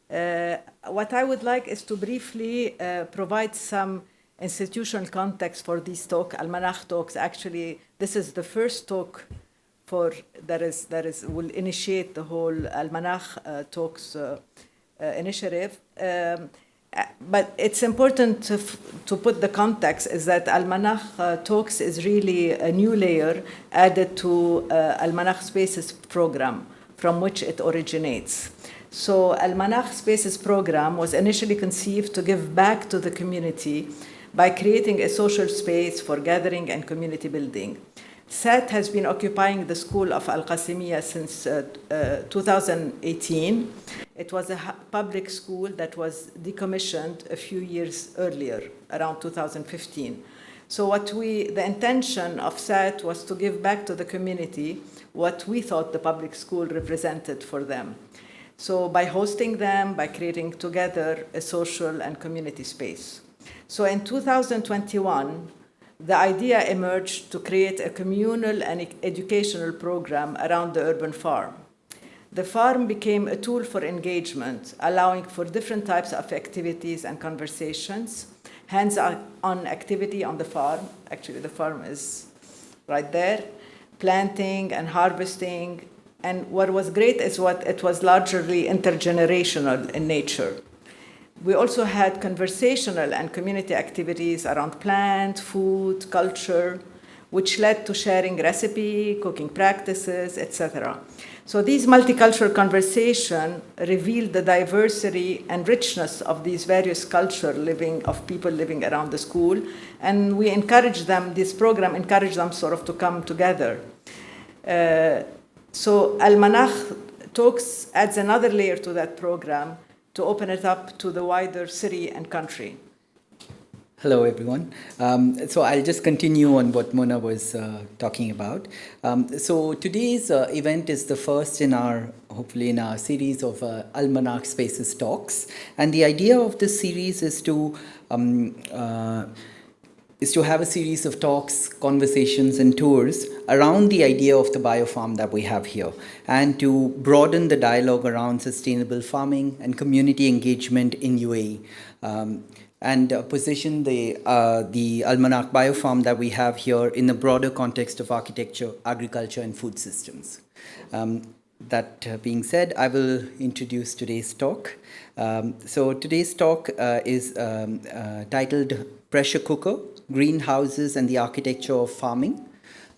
What I would like is to briefly provide some institutional context for this talk. Al-Manakh talks, actually, this is the first talk will initiate the whole Al-Manakh talks initiative. But it's important to put the context is that Al-Manakh talks is really a new layer added to Al-Manakh Spaces program from which it originates. So Al-Manakh Spaces program was initially conceived to give back to the community by creating a social space for gathering and community building. SAT has been occupying the school of Al-Qasimiyya since 2018. It was a public school that was decommissioned a few years earlier, around 2015. So the intention of SAT was to give back to the community what we thought the public school represented for them. So by hosting them, by creating together a social and community space. So in 2021, the idea emerged to create a communal and educational program around the urban farm. The farm became a tool for engagement, allowing for different types of activities and conversations, hands-on activity on the farm. Actually, the farm is right there, planting and harvesting. And what was great is it was largely intergenerational in nature. We also had conversational and community activities around plant, food, culture, which led to sharing recipe, cooking practices, etc. So these multicultural conversations revealed the diversity and richness of these various of people living around the school, and we encouraged them, this program encouraged them sort of to come together. So Al-Manakh Talks adds another layer to that program to open it up to the wider city and country. Hello, everyone. So I'll just continue on what Mona was talking about. So today's event is the first hopefully in our series of Al-Manakh Spaces Talks. And the idea of this series is to have a series of talks, conversations, and tours around the idea of the biofarm that we have here, and to broaden the dialogue around sustainable farming and community engagement in UAE, and position the Al-Manakh biofarm that we have here in the broader context of architecture, agriculture, and food systems. That being said, I will introduce today's talk. So today's talk is titled Pressure Cooker, Greenhouses and the Architecture of Farming.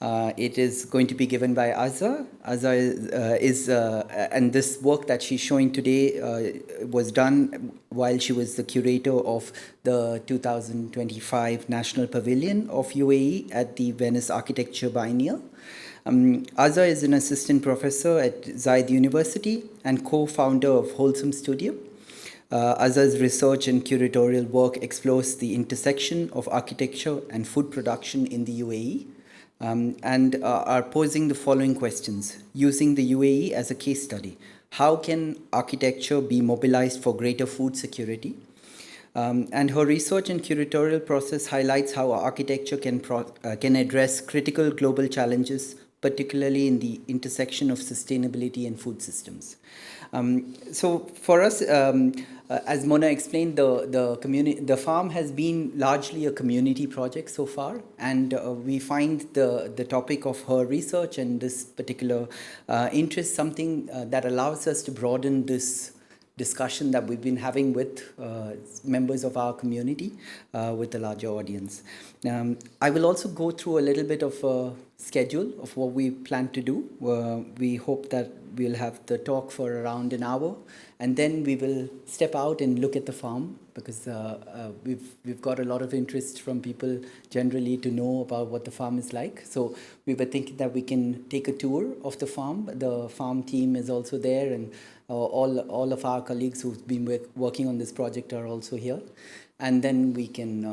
It is going to be given by Azza. Azza and this work that she's showing today was done while she was the curator of the 2025 National Pavilion of UAE at the Venice Architecture Biennale. Azza is an assistant professor at Zayed University and co-founder of Holesum Studio. Azza's research and curatorial work explores the intersection of architecture and food production in the UAE, and are posing the following questions, using the UAE as a case study. How can architecture be mobilized for greater food security? And her research and curatorial process highlights how architecture can address critical global challenges, particularly in the intersection of sustainability and food systems. So for us, as Mona explained, the farm has been largely a community project so far, and we find the topic of her research and this particular interest something that allows us to broaden this discussion that we've been having with members of our community, with a larger audience. I will also go through a little bit of a schedule of what we plan to do. We hope that we'll have the talk for around an hour, and then we will step out and look at the farm, because we've got a lot of interest from people generally to know about what the farm is like. So we were thinking that we can take a tour of the farm. The farm team is also there, and all of our colleagues who've been working on this project are also here. And then we can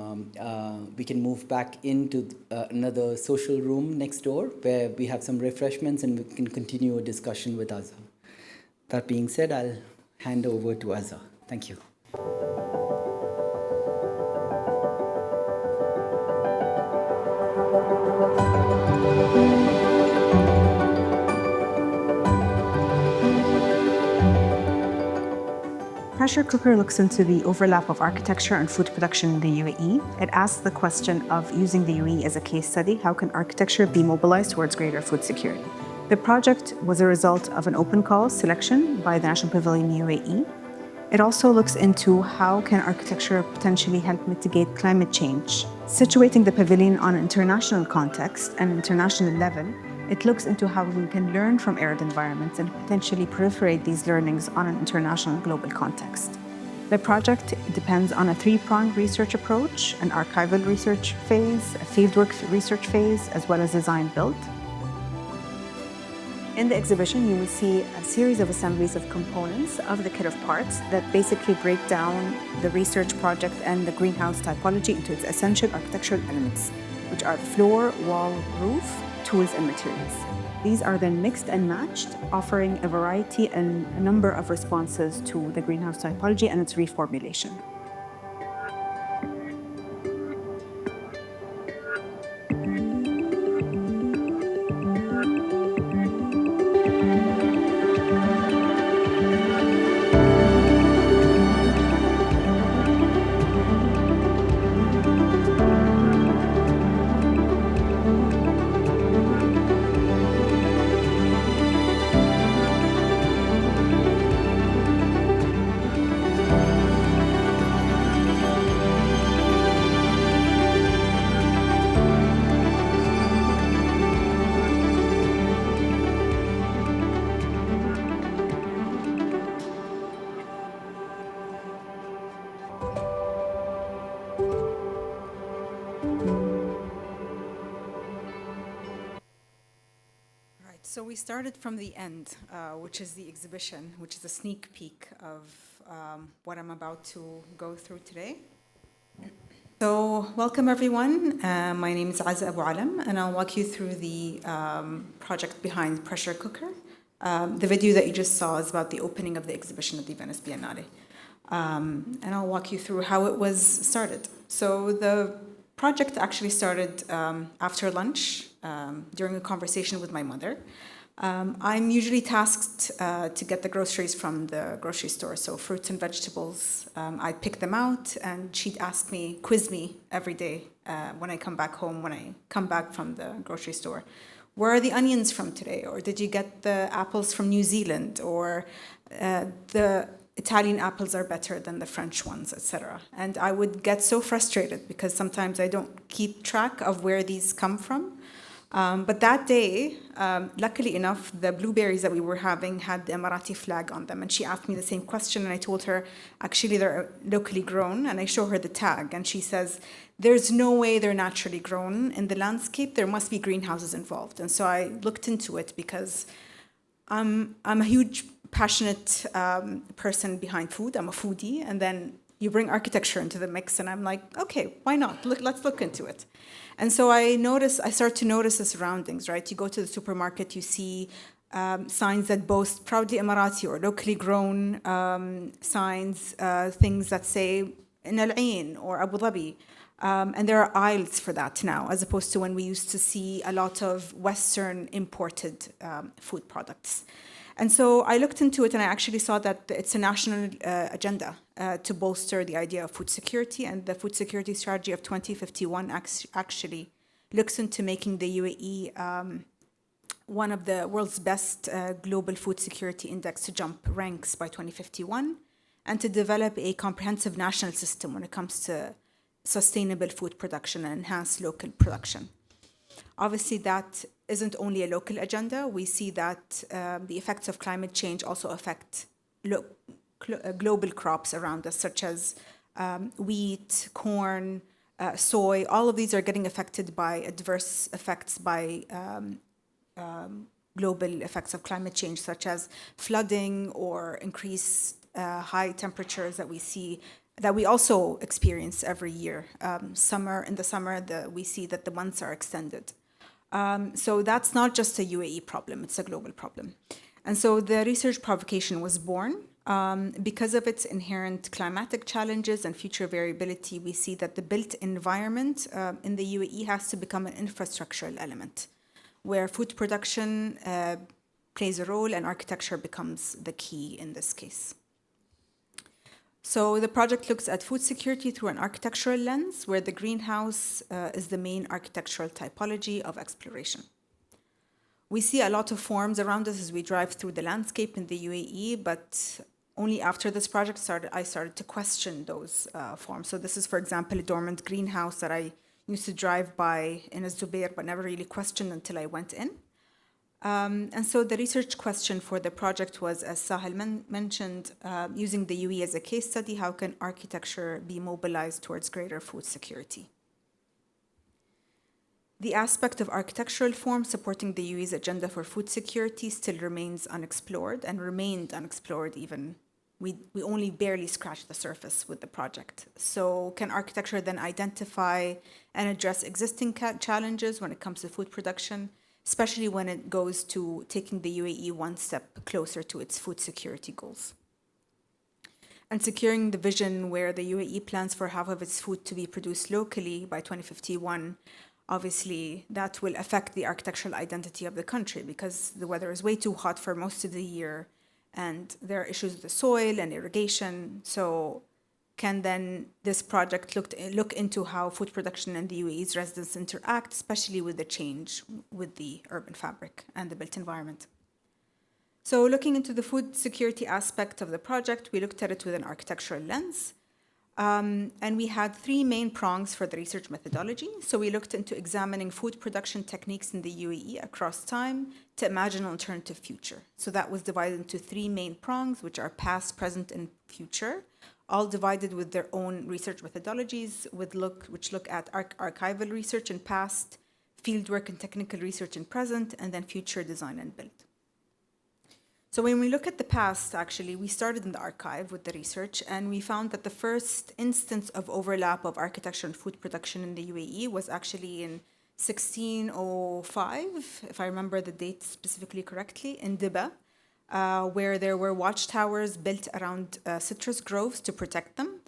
move back into another social room next door where we have some refreshments and we can continue a discussion with Azza. That being said, I'll hand over to Azza. Thank you. Pressure Cooker looks into the overlap of architecture and food production in the UAE. It asks the question of using the UAE as a case study, how can architecture be mobilized towards greater food security? The project was a result of an open call selection by the National Pavilion UAE. It also looks into how can architecture potentially help mitigate climate change. Situating the pavilion on an international context and international level, it looks into how we can learn from arid environments and potentially proliferate these learnings on an international global context. The project depends on a three-pronged research approach, an archival research phase, a fieldwork research phase, as well as design-build. In the exhibition, you will see a series of assemblies of components of the kit of parts that basically break down the research project and the greenhouse typology into its essential architectural elements, which are the floor, wall, roof, tools, and materials. These are then mixed and matched, offering a variety and a number of responses to the greenhouse typology and its reformulation. So we started from the end, which is the exhibition, which is a sneak peek of what I'm about to go through today. So welcome everyone. My name is Azza Aboualam, and I'll walk you through the project behind Pressure Cooker. The video that you just saw is about the opening of the exhibition at the Venice Biennale. And I'll walk you through how it was started. So the project actually started after lunch during a conversation with my mother. I'm usually tasked to get the groceries from the grocery store, so fruits and vegetables. I'd pick them out, and she'd ask me, quiz me every day when I come back home, when I come back from the grocery store. Where are the onions from today? Or did you get the apples from New Zealand? Or the Italian apples are better than the French ones, etc. And I would get so frustrated because sometimes I don't keep track of where these come from. But that day, luckily enough, the blueberries that we were having had the Emirati flag on them. And she asked me the same question, and I told her, actually, they're locally grown. And I show her the tag, and she says, there's no way they're naturally grown in the landscape. There must be greenhouses involved. And so I looked into it because I'm a huge, passionate person behind food. I'm a foodie. And then you bring architecture into the mix, and I'm like, okay, why not? Let's look into it. And so I start to notice the surroundings, right? You go to the supermarket, you see signs that boast proudly Emirati or locally grown signs, things that say in Al Ain or Abu Dhabi. And there are aisles for that now, as opposed to when we used to see a lot of Western imported food products. And so I looked into it, and I actually saw that it's a national agenda to bolster the idea of food security, and the food security strategy of 2051 actually looks into making the UAE one of the world's best global food security index to jump ranks by 2051, and to develop a comprehensive national system when it comes to sustainable food production and enhanced local production. Obviously, that isn't only a local agenda. We see that the effects of climate change also affect global crops around us, such as wheat, corn, soy. All of these are getting affected by adverse effects by global effects of climate change, such as flooding or increased high temperatures that we see, that we also experience every year. In the summer, we see that the months are extended. So that's not just a UAE problem, it's a global problem. And so the research provocation was born. Because of its inherent climatic challenges and future variability, we see that the built environment in the UAE has to become an infrastructural element, where food production plays a role and architecture becomes the key in this case. So the project looks at food security through an architectural lens, where the greenhouse is the main architectural typology of exploration. We see a lot of forms around us as we drive through the landscape in the UAE, but only after this project I started to question those forms. So this is, for example, a dormant greenhouse that I used to drive by in Az-Zubair, but never really questioned until I went in. And so the research question for the project was, as Sahel mentioned, using the UAE as a case study, how can architecture be mobilized towards greater food security? The aspect of architectural form supporting the UAE's agenda for food security still remains unexplored and remained unexplored even. We only barely scratched the surface with the project. So can architecture then identify and address existing challenges when it comes to food production, especially when it goes to taking the UAE one step closer to its food security goals? And securing the vision where the UAE plans for half of its food to be produced locally by 2051, obviously that will affect the architectural identity of the country because the weather is way too hot for most of the year and there are issues with the soil and irrigation. So can then this project look into how food production and the UAE's residents interact, especially with the change with the urban fabric and the built environment? So looking into the food security aspect of the project, we looked at it with an architectural lens. And we had three main prongs for the research methodology. So we looked into examining food production techniques in the UAE across time to imagine an alternative future. So that was divided into three main prongs, which are past, present, and future, all divided with their own research methodologies, which look at archival research in past, fieldwork and technical research in present, and then future design and build. So when we look at the past, actually, we started in the archive with the research, and we found that the first instance of overlap of architecture and food production in the UAE was actually in 1605, if I remember the date specifically correctly, in Dibba, where there were watchtowers built around citrus groves to protect them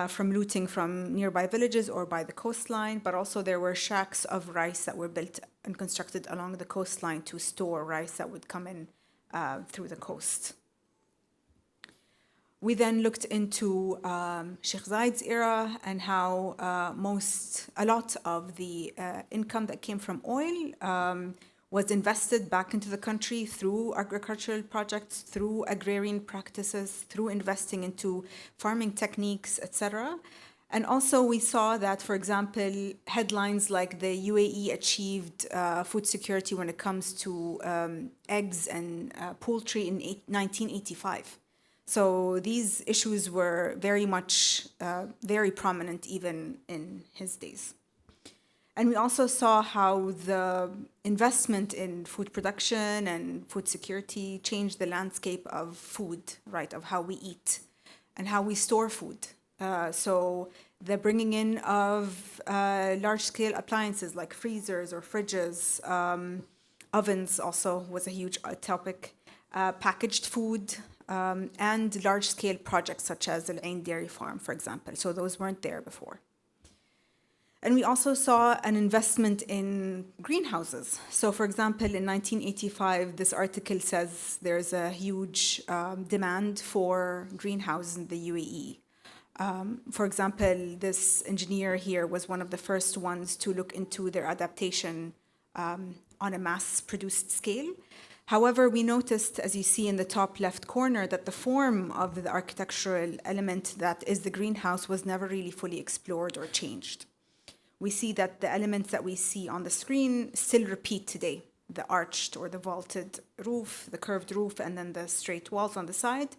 from looting from nearby villages or by the coastline, but also there were shacks of rice that were built and constructed along the coastline to store rice that would come in through the coast. We then looked into Sheikh Zayed's era and how a lot of the income that came from oil was invested back into the country through agricultural projects, through agrarian practices, through investing into farming techniques, etc. And also we saw that, for example, headlines like the UAE achieved food security when it comes to eggs and poultry in 1985. So these issues were very much, very prominent even in his days. And we also saw how the investment in food production and food security changed the landscape of food, right, of how we eat and how we store food. So the bringing in of large-scale appliances like freezers or fridges, ovens also was a huge topic, packaged food, and large-scale projects such as Al Ain Dairy Farm, for example. So those weren't there before. And we also saw an investment in greenhouses. So for example, in 1985, this article says there's a huge demand for greenhouses in the UAE. For example, this engineer here was one of the first ones to look into their adaptation on a mass-produced scale. However, we noticed, as you see in the top left corner, that the form of the architectural element that is the greenhouse was never really fully explored or changed. We see that the elements that we see on the screen still repeat today: the arched or the vaulted roof, the curved roof, and then the straight walls on the side,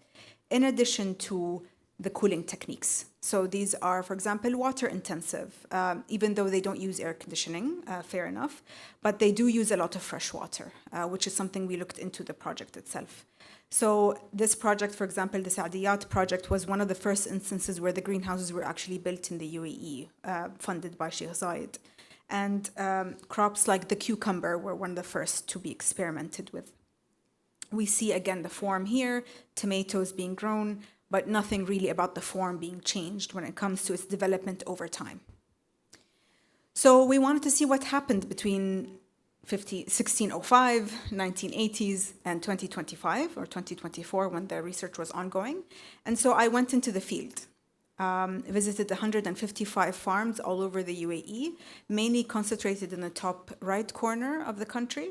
in addition to the cooling techniques. So these are, for example, water intensive, even though they don't use air conditioning, fair enough, but they do use a lot of fresh water, which is something we looked into the project itself. So this project, for example, the Saadiyat project, was one of the first instances where the greenhouses were actually built in the UAE, funded by Sheikh Zayed. And crops like the cucumber were one of the first to be experimented with. We see again the form here, tomatoes being grown, but nothing really about the form being changed when it comes to its development over time. So we wanted to see what happened between 1605, 1980s, and 2025 or 2024 when the research was ongoing. And so I went into the field, visited 155 farms all over the UAE, mainly concentrated in the top right corner of the country.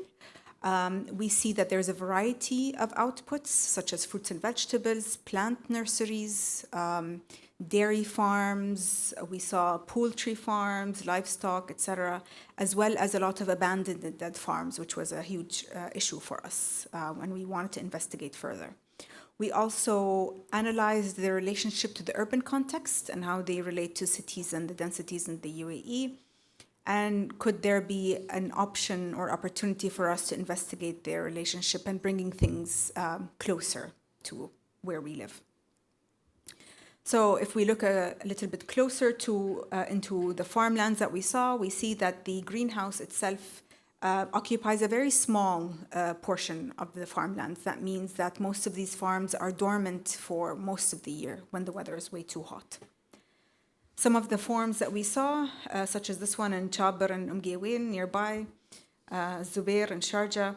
We see that there's a variety of outputs, such as fruits and vegetables, plant nurseries, dairy farms. We saw poultry farms, livestock, etc., as well as a lot of abandoned and dead farms, which was a huge issue for us when we wanted to investigate further. We also analyzed the relationship to the urban context and how they relate to cities and the densities in the UAE. And could there be an option or opportunity for us to investigate their relationship and bringing things closer to where we live? So if we look a little bit closer into the farmlands that we saw, we see that the greenhouse itself occupies a very small portion of the farmlands. That means that most of these farms are dormant for most of the year when the weather is way too hot. Some of the farms that we saw, such as this one in Chabr and Umgewin nearby, Zubair and Sharjah,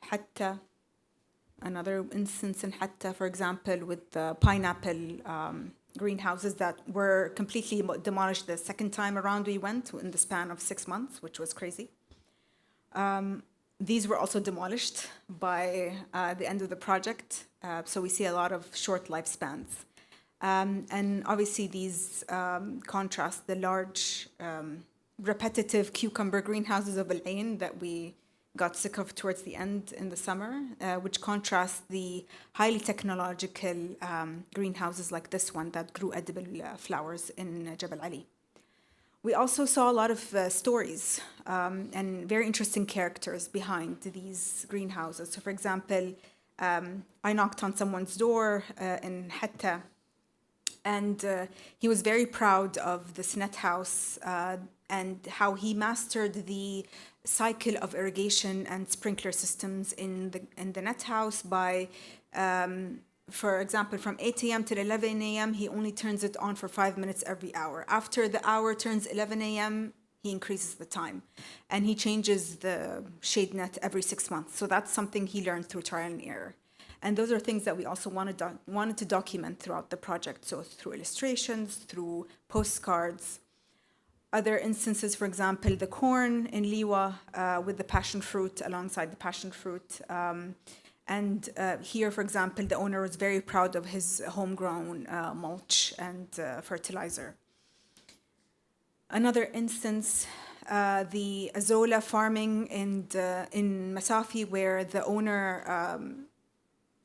Hatta, another instance in Hatta, for example, with the pineapple greenhouses that were completely demolished the second time around we went in the span of 6 months, which was crazy. These were also demolished by the end of the project, so we see a lot of short lifespans. And obviously these contrast the large repetitive cucumber greenhouses of Al Ain that we got sick of towards the end in the summer, which contrasts the highly technological greenhouses like this one that grew edible flowers in Jabal Ali. We also saw a lot of stories and very interesting characters behind these greenhouses. So for example, I knocked on someone's door in Hatta, and he was very proud of this net house and how he mastered the cycle of irrigation and sprinkler systems in the net house by, for example, from 8 a.m. till 11 a.m., he only turns it on for 5 minutes every hour. After the hour turns 11 a.m., he increases the time. And he changes the shade net every 6 months. So that's something he learned through trial and error. And those are things that we also wanted to document throughout the project. So through illustrations, through postcards. Other instances, for example, the corn in Liwa with the passion fruit, alongside the passion fruit. And here, for example, the owner was very proud of his homegrown mulch and fertilizer. Another instance, the Azola farming in Masafi, where the owner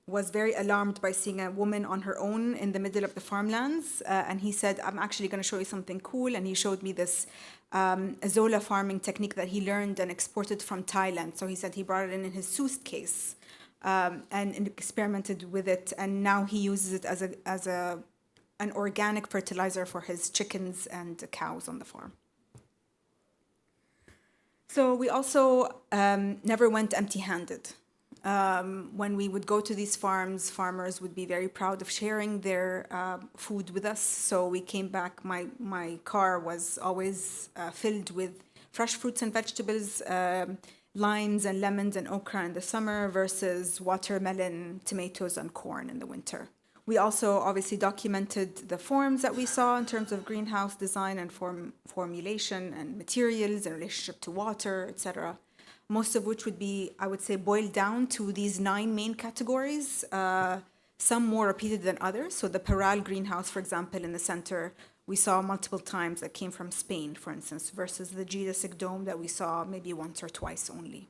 was very alarmed by seeing a woman on her own in the middle of the farmlands. And he said, I'm actually going to show you something cool. And he showed me this Azola farming technique that he learned and exported from Thailand. So he said he brought it in his suitcase and experimented with it. And now he uses it as an organic fertilizer for his chickens and cows on the farm. So we also never went empty-handed. When we would go to these farms, farmers would be very proud of sharing their food with us. So we came back, my car was always filled with fresh fruits and vegetables, limes and lemons and okra in the summer versus watermelon, tomatoes and corn in the winter. We also obviously documented the forms that we saw in terms of greenhouse design and formulation and materials and relationship to water, etc. Most of which would be, I would say, boiled down to these 9 main categories, some more repeated than others. So the Peral greenhouse, for example, in the center, we saw multiple times that came from Spain, for instance, versus the geodesic dome that we saw maybe once or twice only.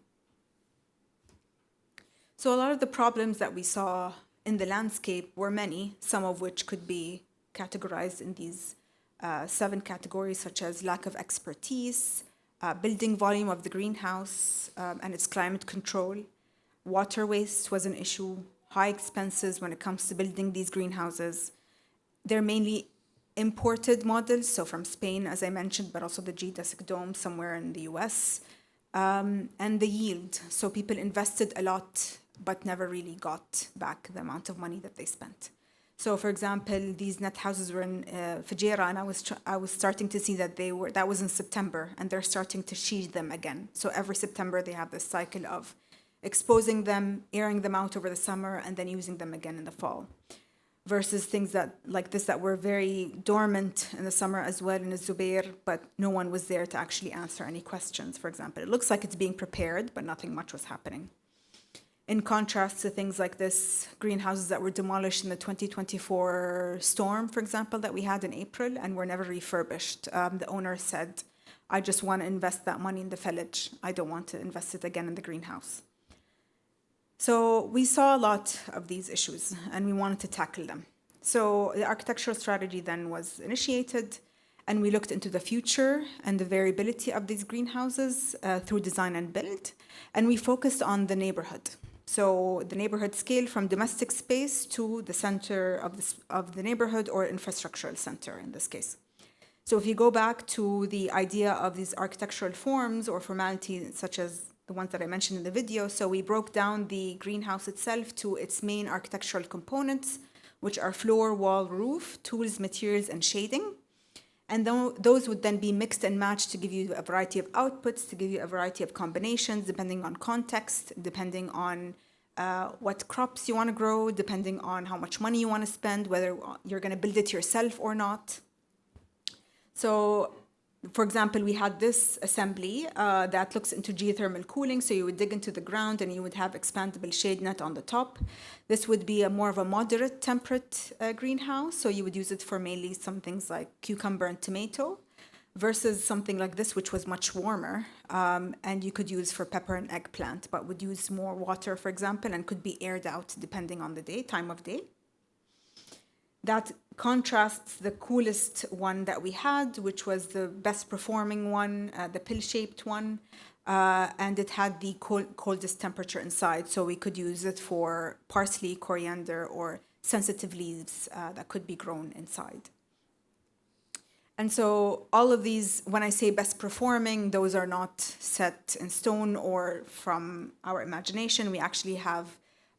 So a lot of the problems that we saw in the landscape were many, some of which could be categorized in these 7 categories, such as lack of expertise, building volume of the greenhouse and its climate control. Water waste was an issue, high expenses when it comes to building these greenhouses. They're mainly imported models, so from Spain, as I mentioned, but also the geodesic dome somewhere in the US. And the yield, so people invested a lot, but never really got back the amount of money that they spent. So, for example, these net houses were in Fujairah, and I was starting to see that that was in September, and they're starting to sheathe them again. So every September they have this cycle of exposing them, airing them out over the summer, and then using them again in the fall. Versus things like this that were very dormant in the summer as well in the Zubair, but no one was there to actually answer any questions, for example. It looks like it's being prepared, but nothing much was happening. In contrast to things like this, greenhouses that were demolished in the 2024 storm, for example, that we had in April and were never refurbished. The owner said, I just want to invest that money in the village. I don't want to invest it again in the greenhouse. So we saw a lot of these issues and we wanted to tackle them. So the architectural strategy then was initiated, and we looked into the future and the variability of these greenhouses through design and build, and we focused on the neighborhood. So the neighborhood scale from domestic space to the center of the neighborhood or infrastructural center in this case. So if you go back to the idea of these architectural forms or formalities such as the ones that I mentioned in the video, so we broke down the greenhouse itself to its main architectural components, which are floor, wall, roof, tools, materials, and shading. And those would then be mixed and matched to give you a variety of outputs, to give you a variety of combinations, depending on context, depending on what crops you want to grow, depending on how much money you want to spend, whether you're going to build it yourself or not. So, for example, we had this assembly that looks into geothermal cooling. So you would dig into the ground and you would have expandable shade net on the top. This would be more of a moderate temperate greenhouse. So you would use it for mainly some things like cucumber and tomato, versus something like this, which was much warmer. And you could use for pepper and eggplant, but would use more water, for example, and could be aired out depending on the time of day. That contrasts the coolest one that we had, which was the best performing one, the pill-shaped one, and it had the coldest temperature inside, so we could use it for parsley, coriander, or sensitive leaves that could be grown inside. And so all of these, when I say best performing, those are not set in stone or from our imagination. We actually have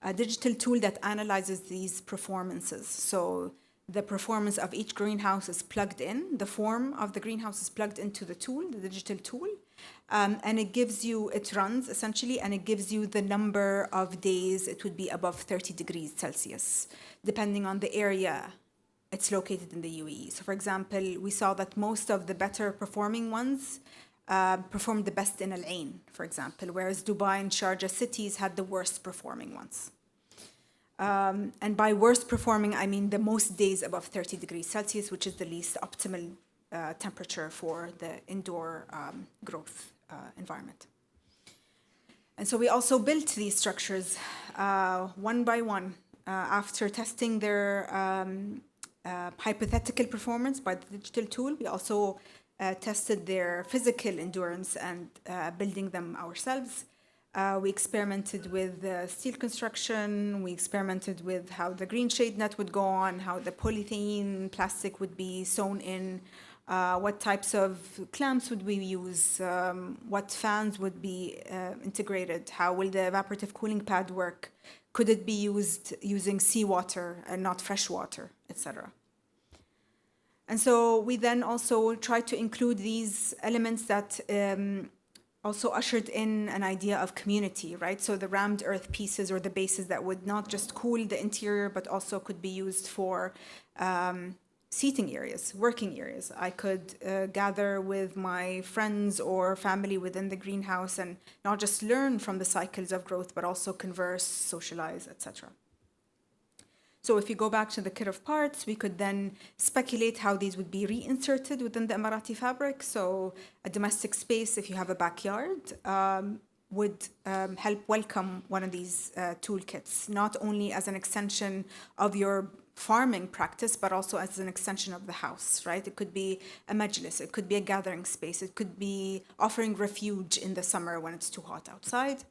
a digital tool that analyzes these performances. So the performance of each greenhouse is plugged in. The form of the greenhouse is plugged into the tool, the digital tool. And it runs essentially, and it gives you the number of days it would be above 30 degrees Celsius, depending on the area it's located in the UAE. So for example, we saw that most of the better performing ones performed the best in Al Ain, for example, whereas Dubai and Sharjah cities had the worst performing ones. And by worst performing, I mean the most days above 30 degrees Celsius, which is the least optimal temperature for the indoor growth environment. And so we also built these structures one by one after testing their hypothetical performance by the digital tool. We also tested their physical endurance and building them ourselves. We experimented with steel construction. We experimented with how the green shade net would go on, how the polythene plastic would be sewn in, what types of clamps would we use, what fans would be integrated, how will the evaporative cooling pad work, could it be used using seawater and not fresh water, etc. And so we then also tried to include these elements that also ushered in an idea of community, right? So the rammed earth pieces or the bases that would not just cool the interior, but also could be used for seating areas, working areas. I could gather with my friends or family within the greenhouse and not just learn from the cycles of growth, but also converse, socialize, etc. So if you go back to the kit of parts, we could then speculate how these would be reinserted within the Emirati fabric. So a domestic space, if you have a backyard, would help welcome one of these toolkits, not only as an extension of your farming practice, but also as an extension of the house, right? It could be a majlis, it could be a gathering space, it could be offering refuge in the summer when it's too hot outside.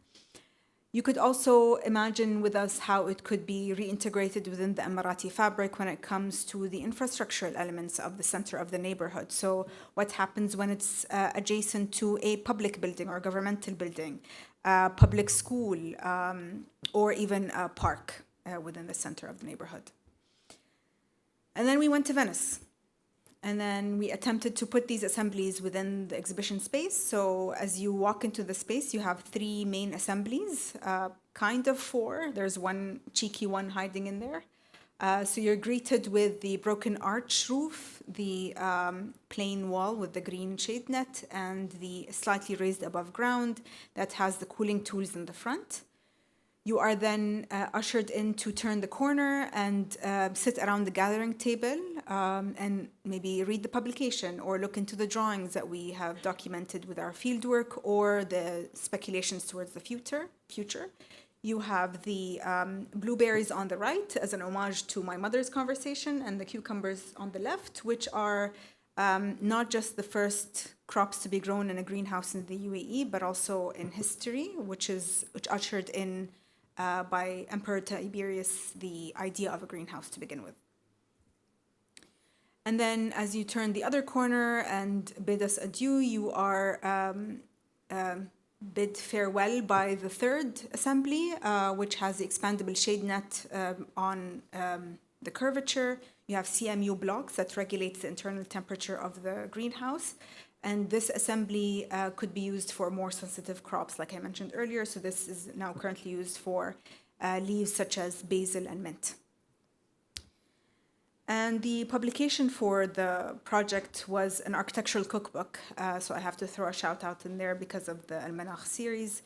You could also imagine with us how it could be reintegrated within the Emirati fabric when it comes to the infrastructural elements of the center of the neighborhood. So what happens when it's adjacent to a public building or governmental building, a public school, or even a park within the center of the neighborhood. And then we went to Venice. And then we attempted to put these assemblies within the exhibition space. So as you walk into the space, you have three main assemblies, kind of four. There's one cheeky one hiding in there. So you're greeted with the broken arch roof, the plain wall with the green shade net, and the slightly raised above ground that has the cooling tools in the front. You are then ushered in to turn the corner and sit around the gathering table and maybe read the publication or look into the drawings that we have documented with our fieldwork or the speculations towards the future. You have the blueberries on the right as an homage to my mother's conversation, and the cucumbers on the left, which are not just the first crops to be grown in a greenhouse in the UAE, but also in history, which ushered in by Emperor Tiberius the idea of a greenhouse to begin with. And then as you turn the other corner and bid us adieu, you are bid farewell by the third assembly, which has the expandable shade net on the curvature. You have CMU blocks that regulates the internal temperature of the greenhouse. And this assembly could be used for more sensitive crops, like I mentioned earlier. So this is now currently used for leaves such as basil and mint. And the publication for the project was an architectural cookbook. So I have to throw a shout out in there because of the Manakh series.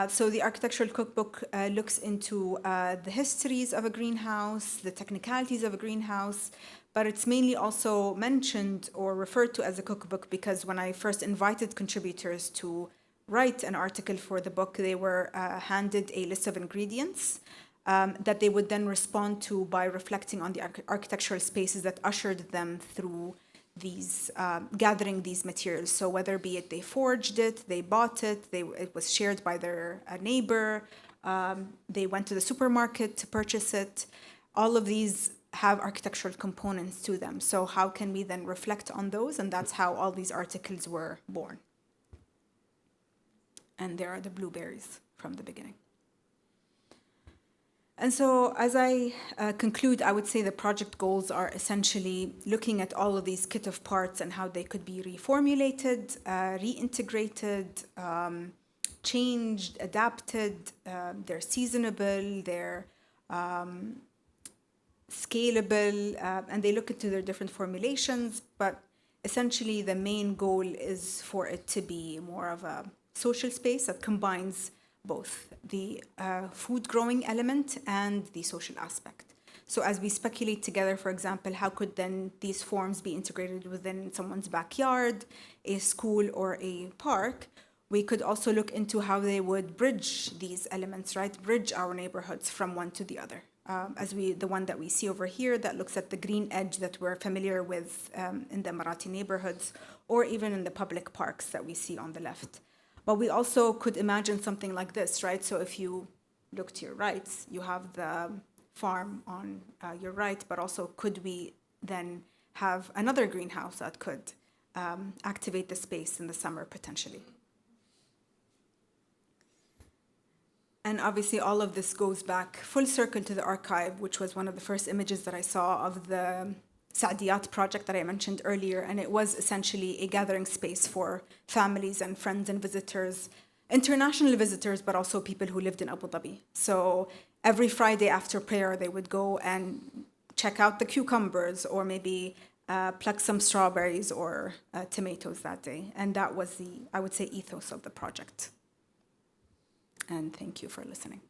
So the architectural cookbook looks into the histories of a greenhouse, the technicalities of a greenhouse, but it's mainly also mentioned or referred to as a cookbook because when I first invited contributors to write an article for the book, they were handed a list of ingredients that they would then respond to by reflecting on the architectural spaces that ushered them through these, gathering these materials. So whether be it they forged it, they bought it, it was shared by their neighbor, they went to the supermarket to purchase it. All of these have architectural components to them. So how can we then reflect on those? And that's how all these articles were born. And there are the blueberries from the beginning. And so as I conclude, I would say the project goals are essentially looking at all of these kit of parts and how they could be reformulated, reintegrated, changed, adapted. They're seasonable, they're scalable, and they look into their different formulations. But essentially, the main goal is for it to be more of a social space that combines both the food growing element and the social aspect. So as we speculate together, for example, how could then these forms be integrated within someone's backyard, a school, or a park? We could also look into how they would bridge these elements, right? Bridge our neighborhoods from one to the other. The one that we see over here that looks at the green edge that we're familiar with in the Emirati neighborhoods, or even in the public parks that we see on the left. But we also could imagine something like this, right? So if you look to your right, you have the farm on your right, but also could we then have another greenhouse that could activate the space in the summer potentially? And obviously all of this goes back full circle to the archive, which was one of the first images that I saw of the Saadiyat project that I mentioned earlier, and it was essentially a gathering space for families and friends and visitors, international visitors, but also people who lived in Abu Dhabi. So every Friday after prayer, they would go and check out the cucumbers or maybe pluck some strawberries or tomatoes that day. And that was the, I would say, ethos of the project. And thank you for listening.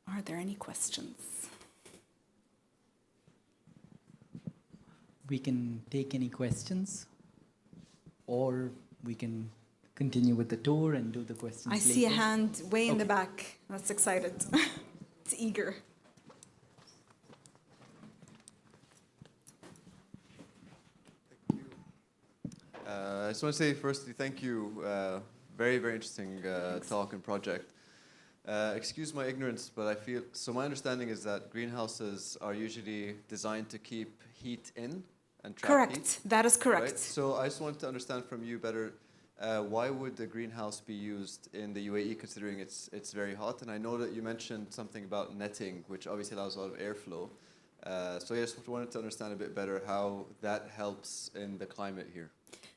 Are there any questions? We can take any questions, or we can continue with the tour and do the questions I later. see a hand way in the back. That's excited. It's eager. I just want to say firstly, thank you. Very, very interesting talk and project. Excuse my ignorance, but I feel, so my understanding is that greenhouses are usually designed to keep heat in and trap heat. Correct. That is correct. Right? So I just want to understand from you better, why would the greenhouse be used in the UAE considering it's very hot? And I know that you mentioned something about netting, which obviously allows a lot of airflow. So I just wanted to understand a bit better how that helps in the climate here.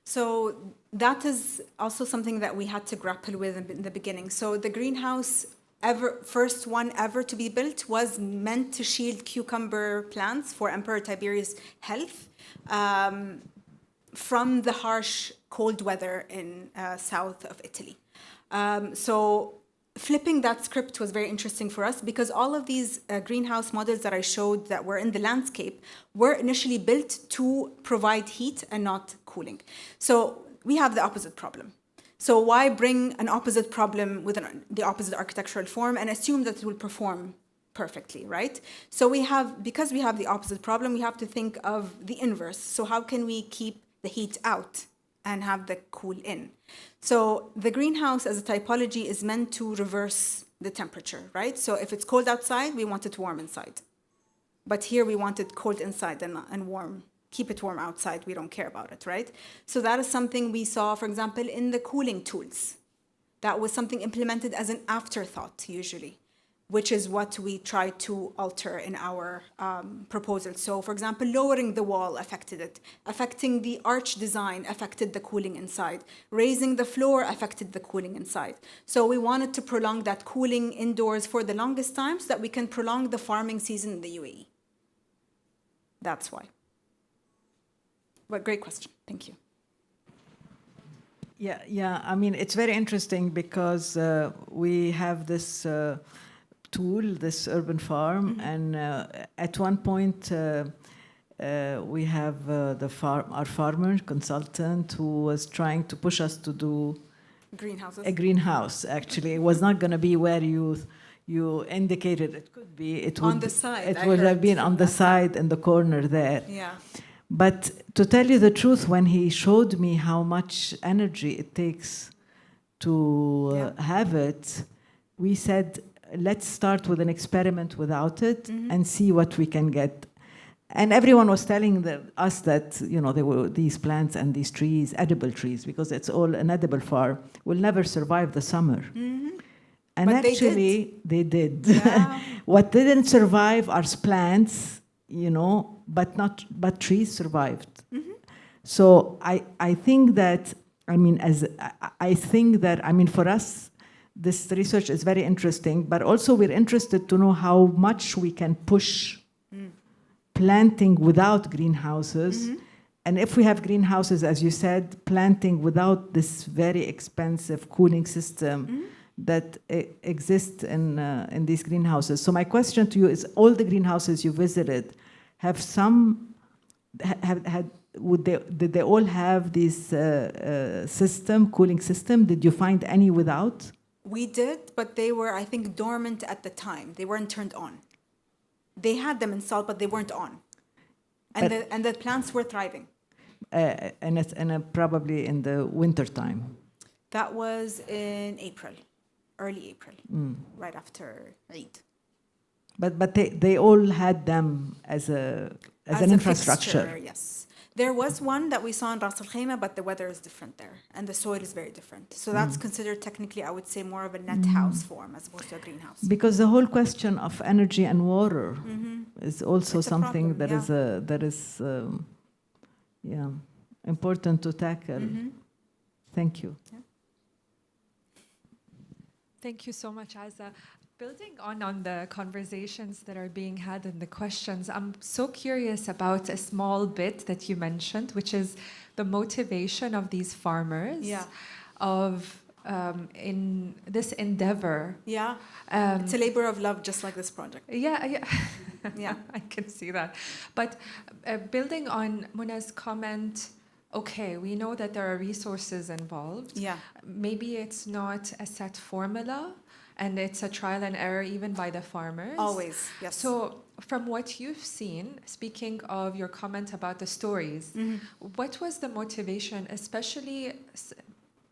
So that is also something that we had to grapple with in the beginning. So the greenhouse, first one ever to be built, was meant to shield cucumber plants for Emperor Tiberius' health from the harsh cold weather in south of Italy. So flipping that script was very interesting for us because all of these greenhouse models that I showed that were in the landscape were initially built to provide heat and not cooling. So we have the opposite problem. So why bring an opposite problem with the opposite architectural form and assume that it will perform perfectly, right? So because we have the opposite problem, we have to think of the inverse. So how can we keep the heat out and have the cool in? So the greenhouse as a typology is meant to reverse the temperature, right? So if it's cold outside, we want it warm inside. But here we want it cold inside and warm. Keep it warm outside, we don't care about it, right? So that is something we saw, for example, in the cooling tools. That was something implemented as an afterthought, usually, which is what we try to alter in our proposal. So, for example, lowering the wall affected it. Affecting the arch design affected the cooling inside. Raising the floor affected the cooling inside. So we wanted to prolong that cooling indoors for the longest time so that we can prolong the farming season in the UAE. That's why. But great question. Thank you. Yeah. I mean, it's very interesting because we have this tool, this urban farm, and at one point we have our farmer consultant who was trying to push us to do Greenhouses. a greenhouse. Actually, it was not going to be where you indicated it could be. It would On the side. It would have been on the side in the corner there. Yeah. But to tell you the truth, when he showed me how much energy it takes to have it, we said, let's start with an experiment without it and see what we can get. And everyone was telling us that, there were these plants and these trees, edible trees, because it's all an edible farm, will never survive the summer. And but actually, they did. Yeah. What didn't survive are plants, but trees survived. So I think that, for us, this research is very interesting, but also we're interested to know how much we can push planting without greenhouses. And if we have greenhouses, as you said, planting without this very expensive cooling system that exists in these greenhouses. So my question to you is, all the greenhouses you visited, did they all have this cooling system? Did you find any without? We did, but they were, I think, dormant at the time. They weren't turned on. They had them installed, but they weren't on. And the plants were thriving. And it's probably in the winter time. That was in April, early April, right after Eid. But they all had them as an infrastructure. Fixture, yes. There was one that we saw in Ras Al Khaimah, but the weather is different there, and the soil is very different. So that's considered technically, I would say, more of a net house form as opposed to a greenhouse. Because the whole question of energy and water is also something problem, that is important to tackle. Thank you. Yeah. Thank you so much, Azza. Building on the conversations that are being had and the questions, I'm so curious about a small bit that you mentioned, which is the motivation of these farmers in this endeavor. Yeah, it's a labor of love, just like this project. Yeah. Yeah, I can see that. But building on Muna's comment, okay, we know that there are resources involved. Yeah. Maybe it's not a set formula, and it's a trial and error even by the farmers. Always, yes. So from what you've seen, speaking of your comment about the stories, what was the motivation, especially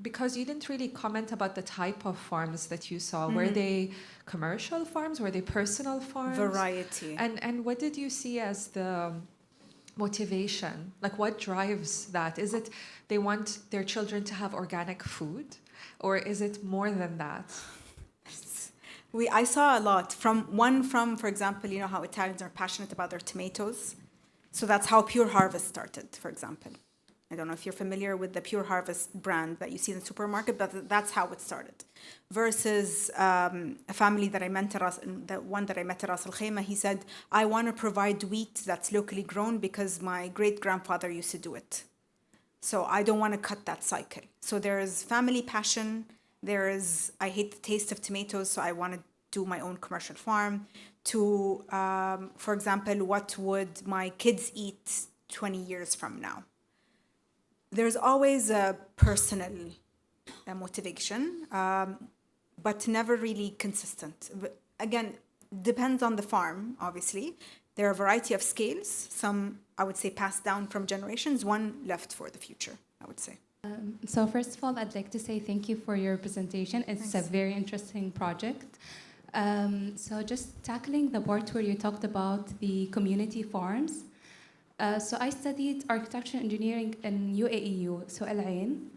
because you didn't really comment about the type of farms that you saw. Were they commercial farms? Were they personal farms? Variety. And what did you see as the motivation? Like, what drives that? Is it they want their children to have organic food, or is it more than that? I saw a lot from, for example, you know how Italians are passionate about their tomatoes. So that's how Pure Harvest started, for example. I don't know if you're familiar with the Pure Harvest brand that you see in the supermarket, but that's how it started. Versus a family that I met, the one that I met at Ras Al Khaimah, he said, I want to provide wheat that's locally grown because my great-grandfather used to do it. So I don't want to cut that cycle. So there is family passion. There is, I hate the taste of tomatoes, so I want to do my own commercial farm. To, for example, what would my kids eat 20 years from now? There's always a personal motivation, but never really consistent. But again, depends on the farm, obviously. There are a variety of scales. Some, I would say, passed down from generations, one left for the future, I would say. So first of all, I'd like to say thank you for your presentation. It's Thanks. a very interesting project. So just tackling the part where you talked about the community farms. So I studied architecture engineering in UAE, so Al Ain.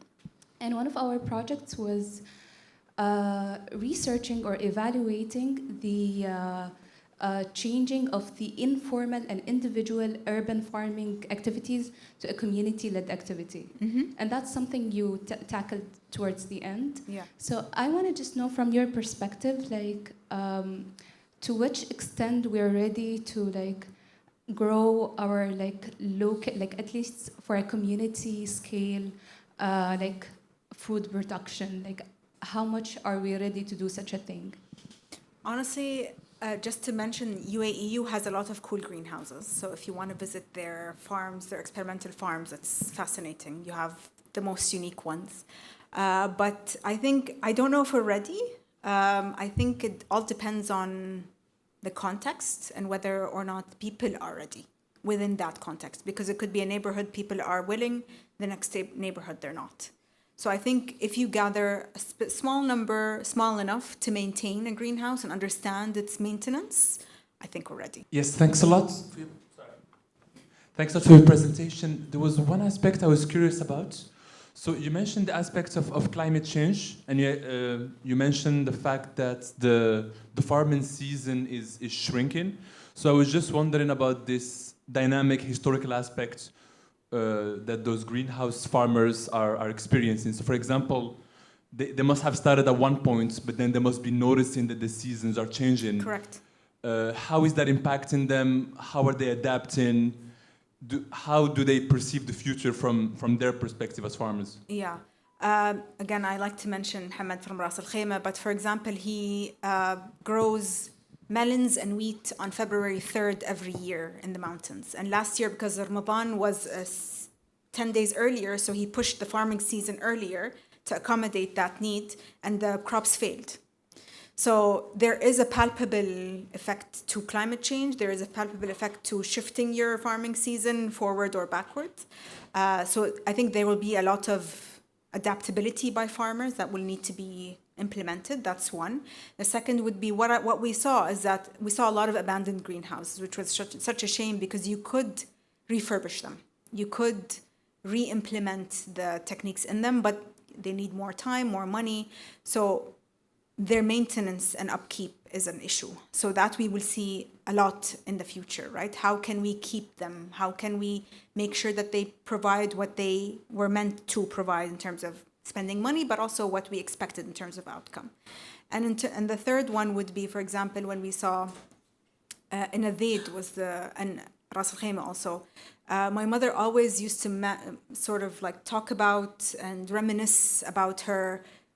And one of our projects was researching or evaluating the changing of the informal and individual urban farming activities to a community-led activity. And that's something you tackled towards the end. Yeah. So I want to just know from your perspective, like, to which extent we're ready to like grow our like local, like at least for a community scale, like food production. Like, how much are we ready to do such a thing? Honestly, just to mention, UAE has a lot of cool greenhouses. So if you want to visit their farms, their experimental farms, it's fascinating. You have the most unique ones. But I don't know if we're ready. I think it all depends on the context and whether or not people are ready within that context. Because it could be a neighborhood, people are willing, the next neighborhood, they're not. So I think if you gather a small number, small enough to maintain a greenhouse and understand its maintenance, I think we're ready. Yes, thanks a lot. Thanks a lot for your presentation. There was one aspect I was curious about. So you mentioned the aspects of climate change, and you mentioned the fact that the farming season is shrinking. So I was just wondering about this dynamic historical aspect that those greenhouse farmers are experiencing. So for example, they must have started at one point, but then they must be noticing that the seasons are changing. Correct. How is that impacting them? How are they adapting? How do they perceive the future from their perspective as farmers? Yeah. Again, I like to mention Hamad from Ras Al Khaimah, but for example, he grows melons and wheat on February 3rd every year in the mountains. And last year, because Ramadan was 10 days earlier, so he pushed the farming season earlier to accommodate that need, and the crops failed. So there is a palpable effect to climate change. There is a palpable effect to shifting your farming season forward or backwards. So I think there will be a lot of adaptability by farmers that will need to be implemented. That's one. The second would be what we saw is that we saw a lot of abandoned greenhouses, which was such a shame because you could refurbish them. You could re-implement the techniques in them, but they need more time, more money. So their maintenance and upkeep is an issue. So that we will see a lot in the future, right? How can we keep them? How can we make sure that they provide what they were meant to provide in terms of spending money, but also what we expected in terms of outcome? And the third one would be, for example, when we saw in Zayed and Ras Al Khaimah also, my mother always used to sort of like talk about and reminisce about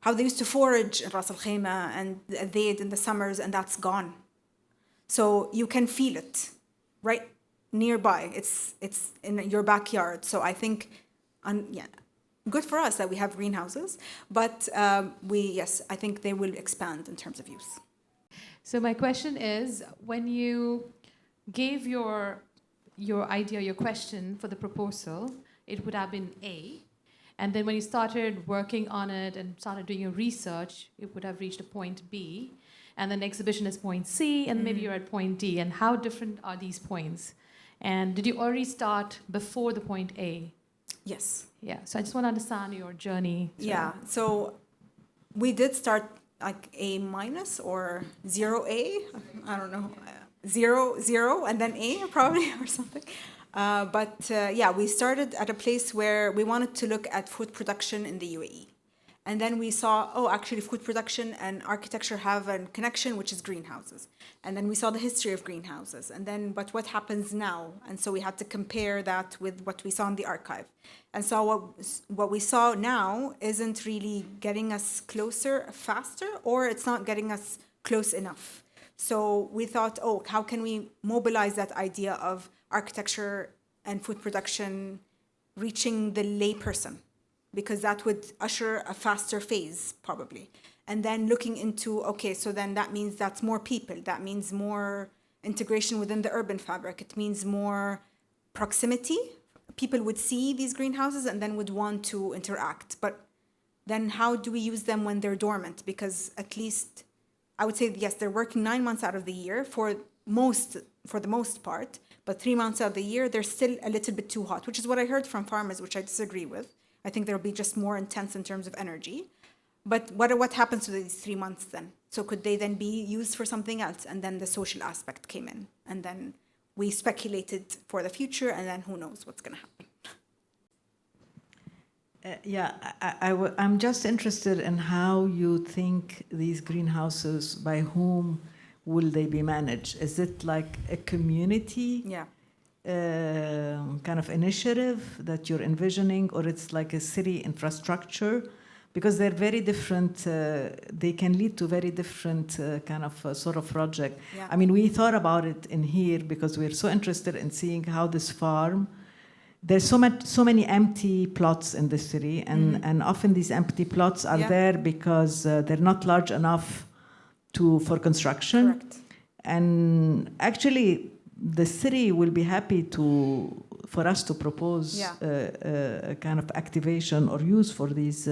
how they used to forage in Ras Al Khaimah and Zayed in the summers, and that's gone. So you can feel it right nearby. It's in your backyard. So I think, good for us that we have greenhouses, but I think they will expand in terms of use. So my question is, when you gave your idea, your question for the proposal, it would have been A. And then when you started working on it and started doing your research, it would have reached a point B. And then the exhibition is point C, and maybe you're at point D. And how different are these points? And did you already start before the point A? Yes. Yeah, so I just want to understand your journey. Yeah, so we did start like A minus or 0A, I don't know, 0, and then A probably or something. Yeah, we started at a place where we wanted to look at food production in the UAE. And then we saw, oh, actually food production and architecture have a connection, which is greenhouses. And then we saw the history of greenhouses. And then, but what happens now? And so we had to compare that with what we saw in the archive. And so what we saw now isn't really getting us closer faster, or it's not getting us close enough. So we thought, oh, how can we mobilize that idea of architecture and food production reaching the layperson? Because that would usher a faster phase, probably. And then looking into, okay, so then that means that's more people. That means more integration within the urban fabric. It means more proximity. People would see these greenhouses and then would want to interact. But then how do we use them when they're dormant? Because at least, I would say, yes, they're working 9 months out of the year for the most part, but 3 months out of the year, they're still a little bit too hot, which is what I heard from farmers, which I disagree with. I think they'll be just more intense in terms of energy. But what happens to these 3 months then? So could they then be used for something else? And then the social aspect came in. And then we speculated for the future, and then who knows what's going to happen. I'm just interested in how you think these greenhouses, by whom will they be managed? Is it like a community? Yeah. Kind of initiative that you're envisioning, or it's like a city infrastructure? Because they're very different, they can lead to very different kind of sort of project. Yeah. I mean, we thought about it in here because we're so interested in seeing how this farm, there's so many empty plots in the city, and often these empty plots are there because they're not large enough for construction. Correct. And actually, the city will be happy for us to propose a kind of activation or use for these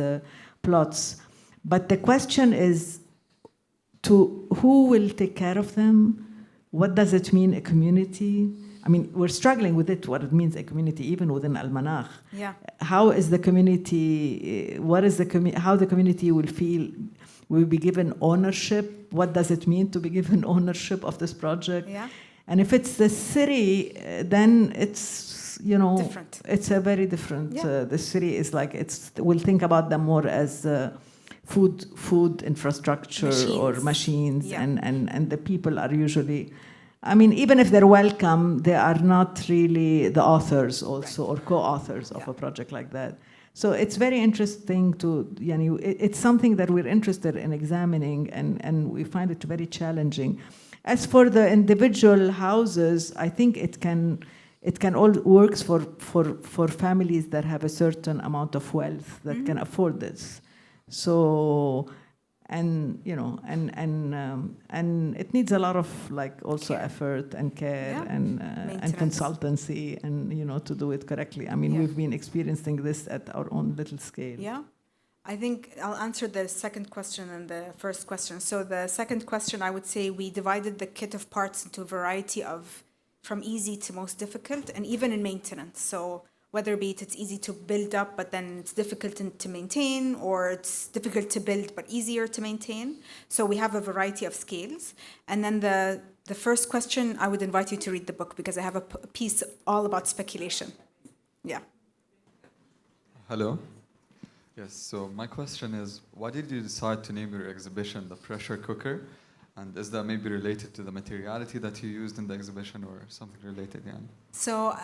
plots. But the question is, who will take care of them? What does it mean, a community? I mean, we're struggling with what it means, a community, even within Al-Manakh. Yeah. How is the community, how the community will feel, will be given ownership? What does it mean to be given ownership of this project? Yeah. And if it's the city, then it's, different. It's a very different, Yeah. The city is like, we'll think about them more as food infrastructure or machines, Yeah. and the people are usually, I mean, even if they're welcome, they are not really the authors also, or co-authors of a project like that. So it's very interesting it's something that we're interested in examining, and we find it very challenging. As for the individual houses, I think it can all works for families that have a certain amount of wealth that can afford this. So, and it needs a lot of also effort and care and consultancy and to do it correctly. I mean, we've been experiencing this at our own little scale. Yeah. I think I'll answer the second question and the first question. So the second question, I would say we divided the kit of parts into a variety of from easy to most difficult, and even in maintenance. So whether it's easy to build up, but then it's difficult to maintain, or it's difficult to build, but easier to maintain. So we have a variety of scales. And then the first question, I would invite you to read the book, because I have a piece all about speculation. Yeah. Hello. Yes, so my question is, why did you decide to name your exhibition The Pressure Cooker? And is that maybe related to the materiality that you used in the exhibition, or something related? Yeah. So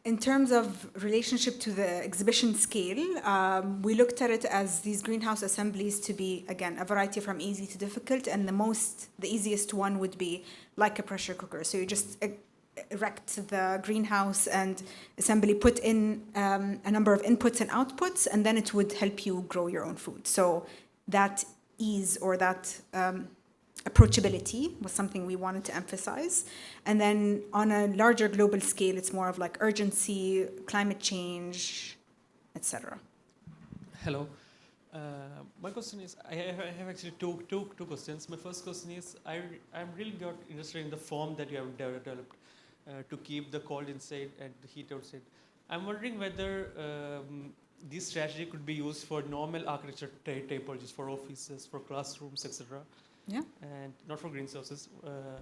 in terms of relationship to the exhibition scale, we looked at it as these greenhouse assemblies to be, again, a variety from easy to difficult, and the easiest one would be like a pressure cooker. So you just erect the greenhouse and assembly, put in a number of inputs and outputs, and then it would help you grow your own food. So that ease, or that approachability, was something we wanted to emphasize. And then on a larger global scale, it's more of like urgency, climate change, etc. Hello. My question is, I have actually two questions. My first question is, I'm really got interested in the form that you have developed. to keep the cold inside and the heat outside. I'm wondering whether this strategy could be used for normal architecture typologies, for offices, for classrooms, etc. Yeah. And not for greenhouses.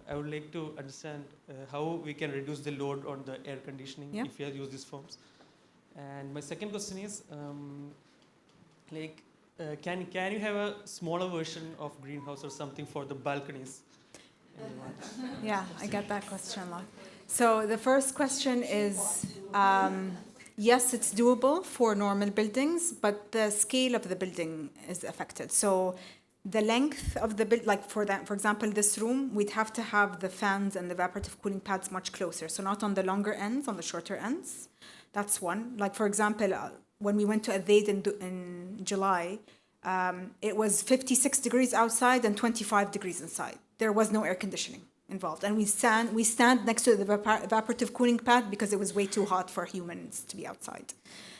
I would like to understand how we can reduce the load on the air conditioning if we use these forms. And my second question is, can you have a smaller version of greenhouse or something for the balconies? Yeah, I get that question a lot. So the first question is, yes, it's doable for normal buildings, but the scale of the building is affected. So the length of the build, like for example, this room, we'd have to have the fans and the evaporative cooling pads much closer. So not on the longer ends, on the shorter ends. That's one. Like for example, when we went to Azza in July, it was 56 degrees outside and 25 degrees inside. There was no air conditioning involved. And we stand next to the evaporative cooling pad because it was way too hot for humans to be outside.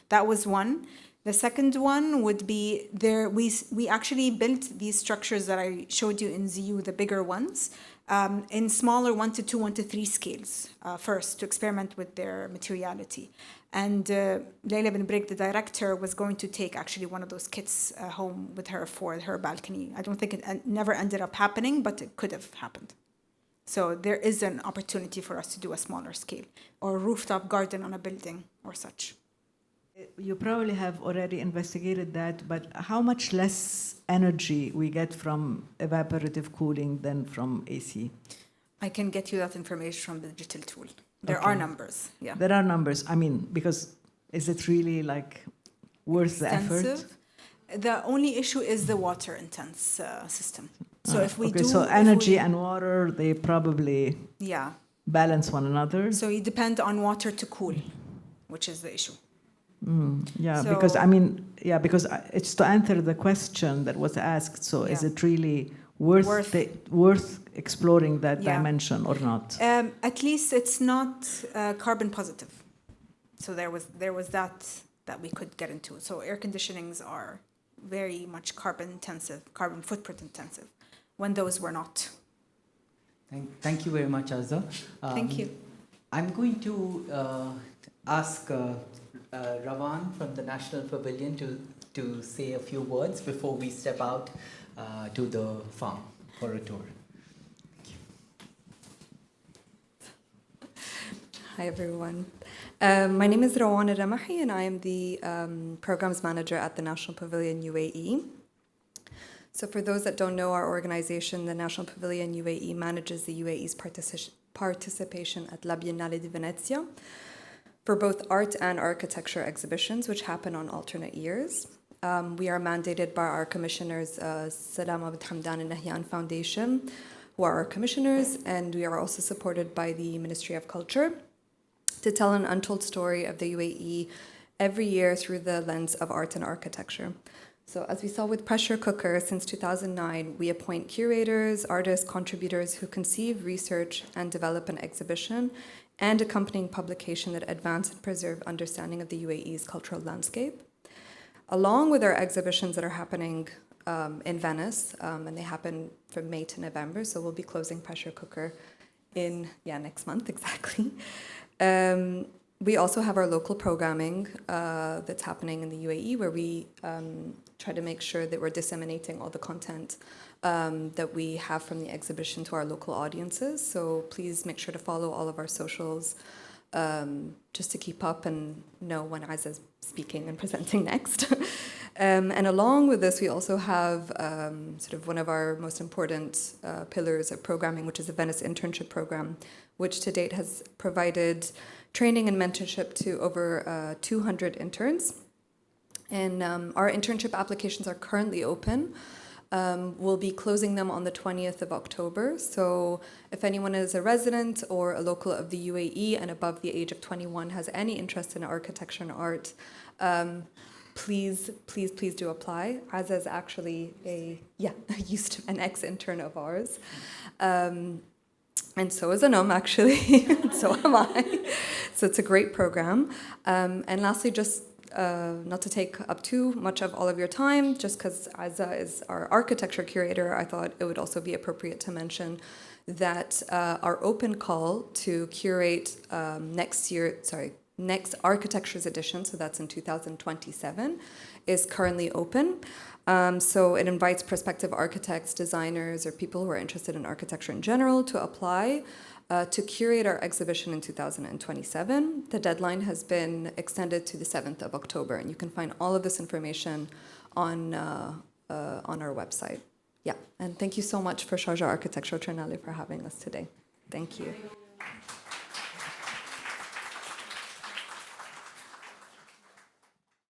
That was one. The second one would be we actually built these structures that I showed you in ZU, the bigger ones, in smaller 1 to 2, 1 to 3 scales first to experiment with their materiality. And Leila bin Brik, the director, was going to take actually one of those kits home with her for her balcony. I don't think it never ended up happening, but it could have happened. So there is an opportunity for us to do a smaller scale or a rooftop garden on a building or such. You probably have already investigated that, but how much less energy we get from evaporative cooling than from AC? I can get you that information from the digital tool. There are numbers, yeah. There are numbers. I mean, because is it really like worth the effort? The only issue is the water intense system. So if we do... So energy and water, they probably balance one another. So you depend on water to cool, which is the issue. Because it's to answer the question that was asked. So is it really worth exploring that dimension or not? At least it's not carbon positive. So there was that we could get into. So air conditionings are very much carbon footprint intensive, when those were not. Thank you very much, Azza. Thank you. I'm going to ask Ravan from the National Pavilion to say a few words before we step out to the farm for a tour. Hi, everyone. My name is Rawan Ramahi, and I am the Programs Manager at the National Pavilion UAE. So for those that don't know our organization, the National Pavilion UAE manages the UAE's participation at La Biennale di Venezia for both art and architecture exhibitions, which happen on alternate years. We are mandated by our commissioners, Salama bint Hamdan and Nahyan Foundation, who are our commissioners, and we are also supported by the Ministry of Culture to tell an untold story of the UAE every year through the lens of art and architecture. So as we saw with Pressure Cooker, since 2009, we appoint curators, artists, contributors who conceive, research, and develop an exhibition and accompanying publication that advance and preserve understanding of the UAE's cultural landscape. Along with our exhibitions that are happening in Venice, and they happen from May to November, so we'll be closing Pressure Cooker in, next month, exactly. We also have our local programming that's happening in the UAE, where we try to make sure that we're disseminating all the content that we have from the exhibition to our local audiences. So please make sure to follow all of our socials just to keep up and know when Azza is speaking and presenting next. And along with this, we also have sort of one of our most important pillars of programming, which is the Venice Internship Program, which to date has provided training and mentorship to over 200 interns. And our internship applications are currently open. We'll be closing them on the 20th of October. So if anyone is a resident or a local of the UAE and above the age of 21 has any interest in architecture and art, please do apply. Azza is actually an ex-intern of ours. And so is Anam, actually. So am I. So it's a great program. And lastly, just not to take up too much of all of your time, just because Azza is our architecture curator, I thought it would also be appropriate to mention that our open call to curate next Architectures Edition, so that's in 2027, is currently open. So it invites prospective architects, designers, or people who are interested in architecture in general to apply to curate our exhibition in 2027. The deadline has been extended to the 7th of October, and you can find all of this information on our website. Yeah, and thank you so much for Sharjah Architecture Triennial for having us today. Thank you.